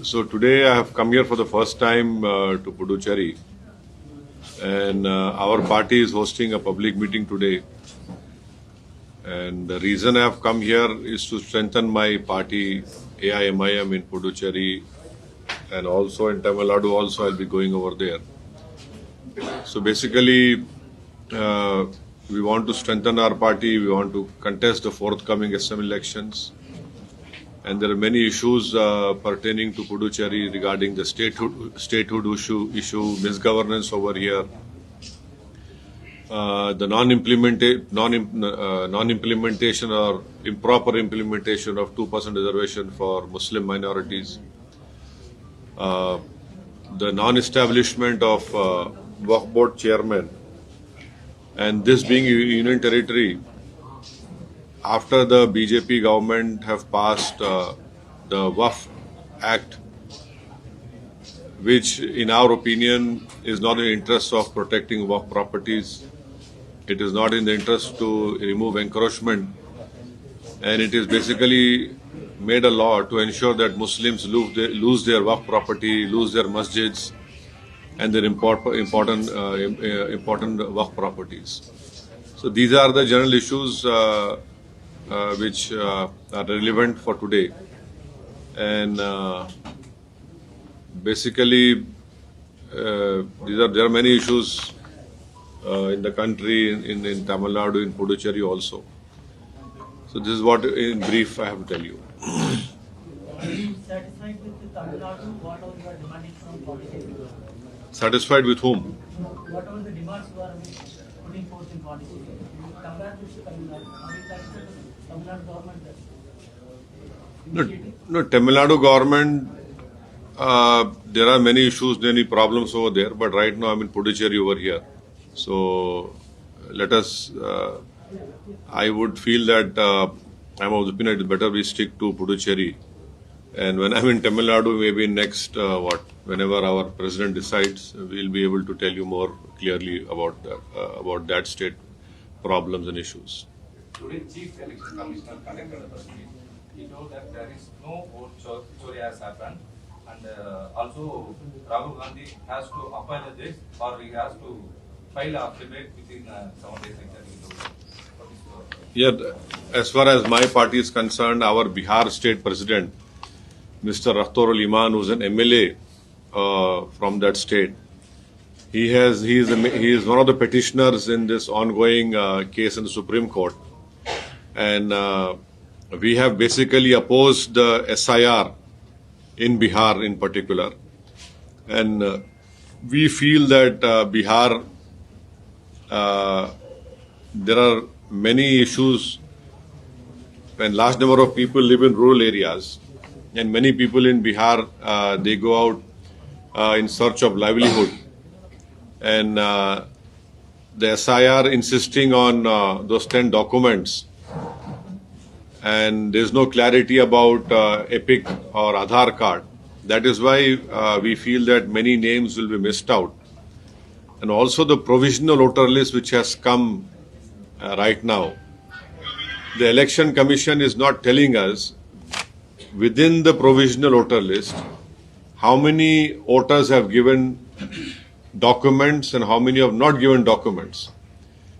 So today I have come here for the first time to Puducherry, and our party is hosting a public meeting today. And the reason I have come here is to strengthen my party AIMIM in Puducherry, and also in Tamil Nadu. Also, I'll be going over there. So basically, we want to strengthen our party. We want to contest the forthcoming SM elections. And there are many issues pertaining to Puducherry regarding the statehood issue, misgovernance over here, the non-implementation or improper implementation of 2% reservation for Muslim minorities, the non-establishment of Waqf Board chairman, and this being a union territory. After the BJP government have passed the Waqf Act, which in our opinion is not in the interest of protecting Waqf properties, it is not in the interest to remove encroachment, and it is basically made a law to ensure that Muslims lose their Waqf property, lose their masjids and their important Waqf properties. So these are the general issues which are relevant for today, and basically there are many issues in the country, in Tamil Nadu, in Puducherry also. So this is what in brief I have to tell you. Are you satisfied with Tamil Nadu? What are you demanding from Pondicherry? Satisfied with whom? What are the demands you are putting forth in Pondicherry? Compared to Tamil Nadu, are you satisfied with Tamil Nadu government? No, Tamil Nadu government, there are many issues, many problems over there, but right now I'm in Puducherry over here. So let us, I would feel that I'm of the opinion it is better we stick to Puducherry. And when I'm in Tamil Nadu, maybe next, whenever our president decides, we'll be able to tell you more clearly about that state problems and issues. Today, Chief Election Commissioner conducted a press meet. He told that there is no vote chori has happened, and also Rahul Gandhi has to apologize or he has to file a affidavit within 7 days. Yeah, as far as my party is concerned, our Bihar state president, Mr. Rakhtorul Iman, who's an MLA from that state, he is one of the petitioners in this ongoing case in the Supreme Court, and we have basically opposed the SIR in Bihar in particular, and we feel that Bihar, there are many issues, and large number of people live in rural areas, and many people in Bihar, they go out in search of livelihood, and the SIR insisting on those 10 documents, and there's no clarity about EPIC or Aadhaar card. That is why we feel that many names will be missed out. And also the provisional voter list which has come right now. The Election Commission is not telling us within the provisional voter list how many voters have given documents and how many have not given documents.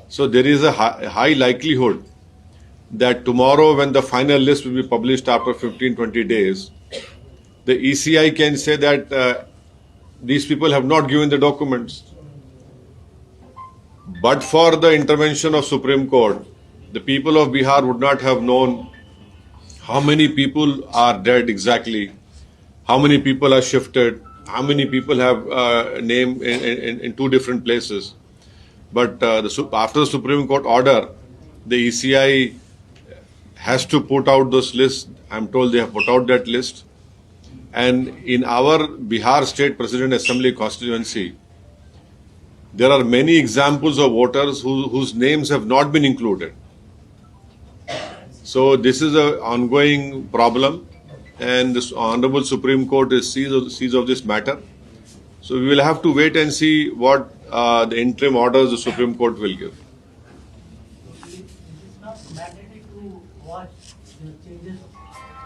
So there is a high likelihood that tomorrow, when the final list will be published after 15-20 days, the ECI can say that these people have not given the documents. But for the intervention of Supreme Court, the people of Bihar would not have known how many people are dead exactly, how many people are shifted, how many people have name in two different places. But after the Supreme Court order, the ECI has to put out those lists. I'm told they have put out that list. And in our Bihar State President Assembly constituency, there are many examples of voters whose names have not been included. So this is an ongoing problem, and this Honorable Supreme Court is sees of this matter. So we will have to wait and see what the interim orders the Supreme Court will give. It is not mandatory to watch the changes in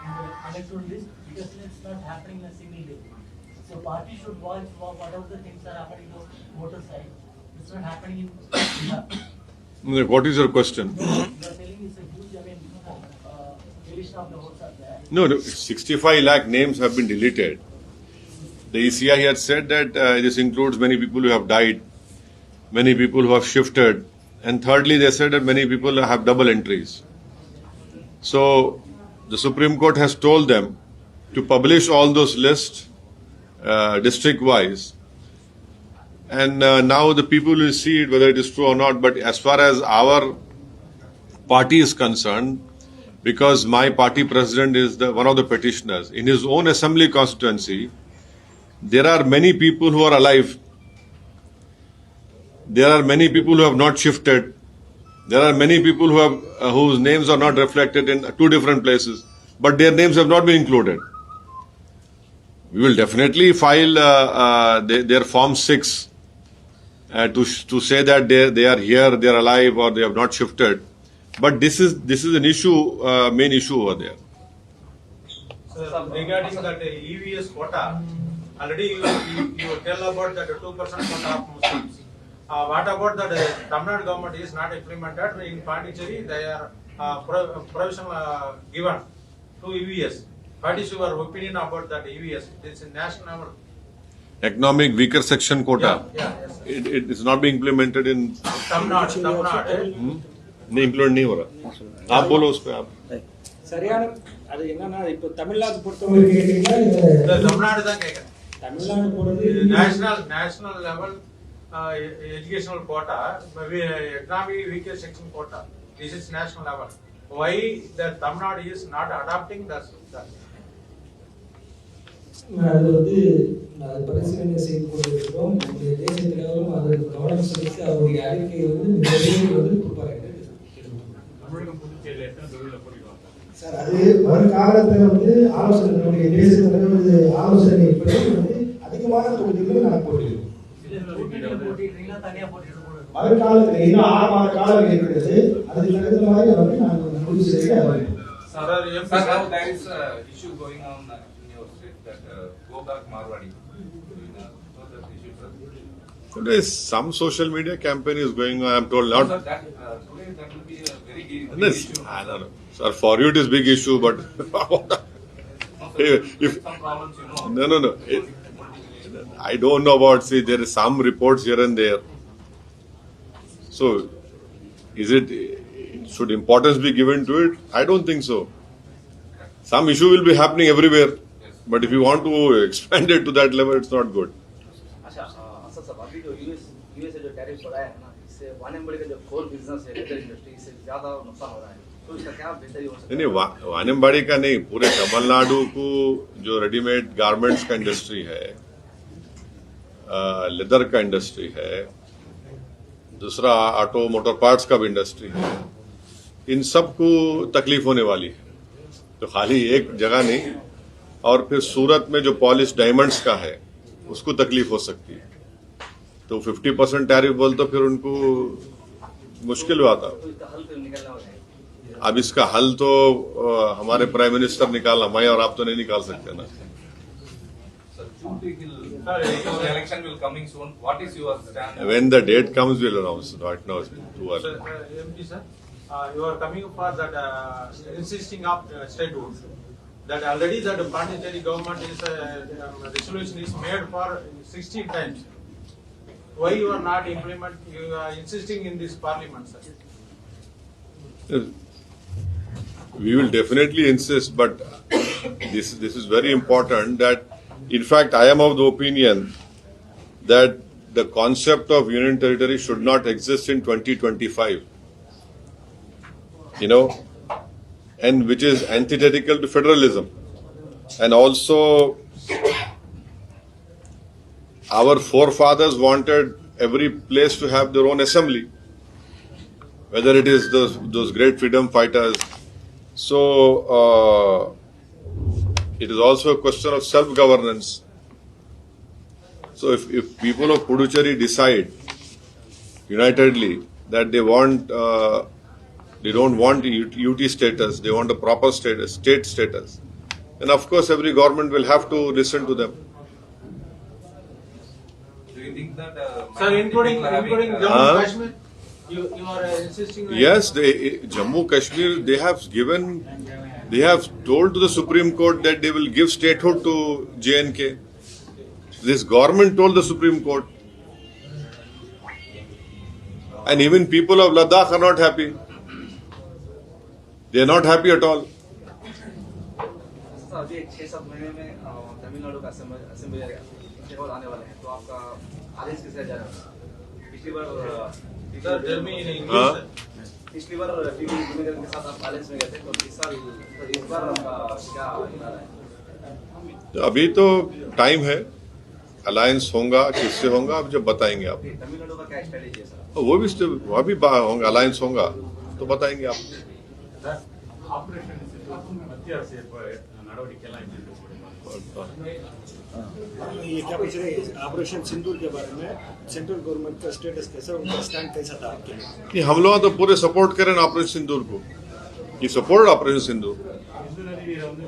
the electoral list, because let's not happening in a single day. So party should watch whatever the things are happening to voter side. It's not happening in Bihar. What is your question? You are telling it's a huge, deletion of the votes are there. No, 65 lakh names have been deleted. The ECI had said that this includes many people who have died, many people who have shifted, and thirdly, they said that many people have double entries. So, the Supreme Court has told them to publish all those lists district-wise, and now the people will see it whether it is true or not. But as far as our party is concerned, because my party president is one of the petitioners, in his own assembly constituency, there are many people who are alive. There are many people who have not shifted. There are many people who have whose names are not reflected in two different places, but their names have not been included. We will definitely file their Form 6 to say that they are here, they are alive, or they have not shifted. But this is an issue, main issue over there. Sir, regarding that EVS quota, already you tell about that 2% quota of Muslims. What about that Tamil Nadu government is not implemented in Pondicherry? They are provision given to EVS. What is your opinion about that EVS? It's a national. Economic weaker section quota. Yes, sir. It is not being implemented in. Tamil Nadu. नहीं implement नहीं हो रहा. आप बोलो उस पर आप. சரியான அது என்னன்னா இப்போ தமிழ்நாடு பொறுத்தவரை கேட்டீங்கன்னா தமிழ்நாடு தான் கேக்குறேன். தமிழ்நாடு பொறுத்து national level educational quota, maybe economic weaker section quota. This is national level. Why the Tamil Nadu is not adopting that? அது வந்து அது பரிசீலனை செய்து கொண்டிருக்கிறோம். நம்முடைய தேசிய தலைவரும் அது கவனம் செலுத்தி அவருடைய அறிக்கையை வந்து விரைவில் வந்து கொடுப்பாரு. சார் அது வருங்காலத்தில் வந்து ஆலோசனை நம்முடைய தேசிய தலைவர் ஆலோசனைப்படி வந்து அதிகமான தொகுதிகளை நாங்கள் போட்டிருக்கோம். போட்டிடுறீங்களா தனியா போட்டிட்டு போடுறது? வருங்காலத்தில் இன்னும் 6 மாத காலம் இருக்கிறது. அதுக்கு தகுந்த மாதிரி வந்து நாங்கள் முடிவு செய்ய Sir, now there is a issue going on in your state that go back Marwadi. So that issue, sir. There is some social media campaign is going on. I am told not. Sir, that today that will be a very big Yes, issue. I don't know. Sir, for you it is big issue, but if Some problems, you know. no. I don't know about. See, there is some reports here and there. So, should importance be given to it? I don't think so. Some issue will be happening everywhere, but if you want to expand it to that level, it's not good. अच्छा सब अभी जो US से जो tariff बढ़ाया है ना, इससे वानियम्बड़ी का जो कोल बिजनेस है, लेदर इंडस्ट्री, इससे ज्यादा नुकसान हो रहा है. तो इसका क्या बेहतरी हो सकता है? नहीं, वानियम्बाड़ी का नहीं, पूरे तमिलनाडु को जो रेडीमेड गारमेंट्स का इंडस्ट्री है, लेदर का इंडस्ट्री है, दूसरा ऑटो मोटर पार्ट्स का भी इंडस्ट्री है, इन सब को तकलीफ होने वाली है. तो खाली एक जगह नहीं, और फिर सूरत में जो पॉलिश डायमंड्स का है उसको तकलीफ हो सकती है. तो 50% टैरिफ बोल तो फिर उनको मुश्किल हुआ था. तो इसका हल फिर निकलना होगा. अब इसका हल तो हमारे प्राइम मिनिस्टर निकालना, मैं और आप तो नहीं निकाल सकते ना. Sir, the election will coming soon. What is your stand? When the date comes, we'll announce. Right now, it's too early. Sir, MP sir, you are coming for that insisting of statehood. That already that Pondicherry government is resolution is made for 16 times. Why you are not you are insisting in this parliament, sir? We will definitely insist, but this is very important that, in fact, I am of the opinion that the concept of union territory should not exist in 2025. And which is antithetical to federalism. And also, our forefathers wanted every place to have their own assembly, whether it is those great freedom fighters. So, it is also a question of self-governance. So, if people of Puducherry decide unitedly that they don't want UT status, they want a proper state status, And of course, every government will have to listen to them. Do you think that? Sir, including Jammu Huh? and Kashmir, you are insisting. that- Yes, Jammu Kashmir, they have told to the Supreme Court that they will give statehood to JNK. This government told the Supreme Court. And even people of Ladakh are not happy. They are not happy at all. Sir अभी 6-7 महीने में तमिलनाडु का assembly election आने वाले हैं, तो आपका आदेश किस तरह जा रहा है? पिछली बार Sir, tell me in English. हाँ? sir. पिछली बार टीवी के साथ आप बैलेंस में गए थे, तो इस बार आपका क्या इरादा है? तो अभी तो टाइम है. अलायंस होगा, किससे होगा, अब जब बताएंगे आप. तमिलनाडु का क्या स्ट्रेटेजी है सर? वह भी होगा, अलायंस होगा तो बताएंगे आप. சார், ஆபரேஷன் சிந்தூர் மத்திய அரசு நடவடிக்கை எல்லாம் எப்படி ये क्या पूछ रहे हैं ऑपरेशन सिंदूर के बारे में? सेंट्रल गवर्नमेंट का स्टेटस कैसा, उनका स्टैंड कैसा था आपके लिए? कि हम लोग तो पूरे सपोर्ट करें ऑपरेशन सिंदूर को. ये सपोर्ट ऑपरेशन सिंदूर. சிந்து நதியை வந்து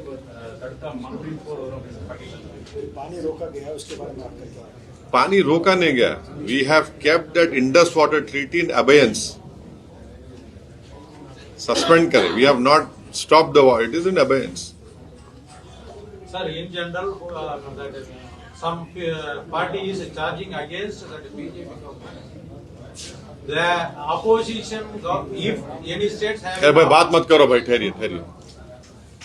தடுத்தா மறுபடியும் போர் வரும் அப்படின்னு பாகிஸ்தான் पानी रोका गया, उसके बारे में आपका क्या? पानी रोका नहीं गया. We have kept that Indus water treaty in abeyance. Suspend करें. We have not stop the water. It is in abeyance. Sir, in general, that some party is charging against that BJP government. The opposition, if any states अरे भाई have, बात मत करो भाई. ठहरिए.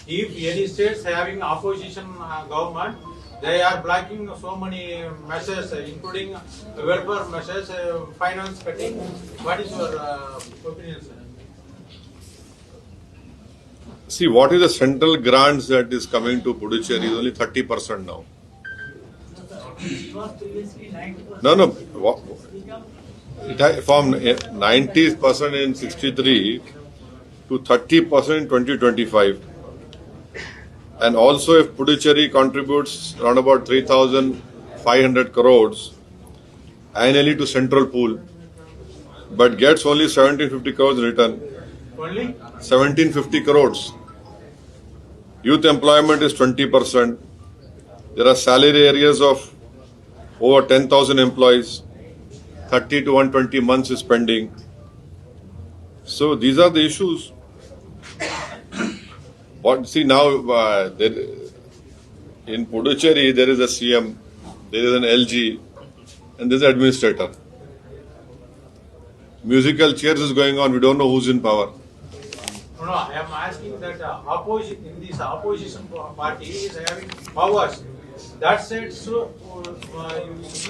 if any states having opposition government, they are blocking so many measures, including welfare measures, finance cutting. What is your opinion, sir? See, what is the central grants that is coming to Puducherry is only 30% now. It was previously 90%. No. From 90% in 63 to 30% in 2025. And also if Puducherry contributes around about 3,500 crores annually to central pool, but gets only 1750 crores in return. Only? 1750 crores. Youth employment is 20%. There are salary areas of over 10,000 employees. 30 to 120 months is pending. So these are the issues. See now, in Puducherry there is a CM, there is an LG, and there is an administrator. Musical chairs is going on. We don't know who's in power. No, I am asking that opposition in this opposition party is having powers. That said, so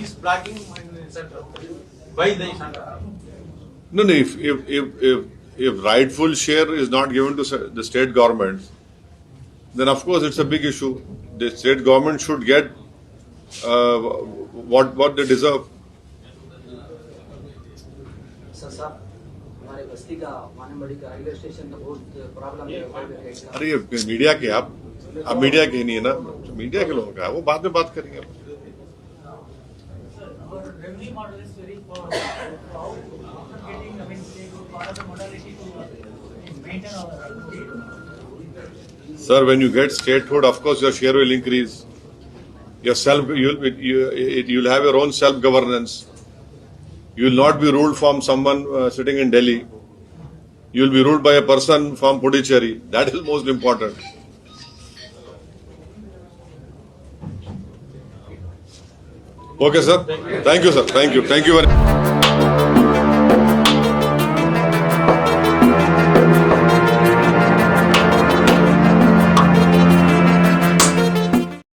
is blocking in the center by the center. No. If rightful share is not given to the state government, then of course it's a big issue. The state government should get what they deserve. Sir हमारे बस्ती का वानमबड़ी का railway station का बहुत problem है. अरे ये media के आप मीडिया के नहीं है ना. मीडिया के लोगों का है, वो बाद में बात करेंगे. Sir, our revenue model is very powerful. How getting, part of the modality to maintain our revenue? Sir, when you get statehood, of course your share will increase. You'll have your own self-governance. You will not be ruled from someone sitting in Delhi. You will be ruled by a person from Puducherry. That is most important. Okay, sir. Thank you, sir. Thank you very much.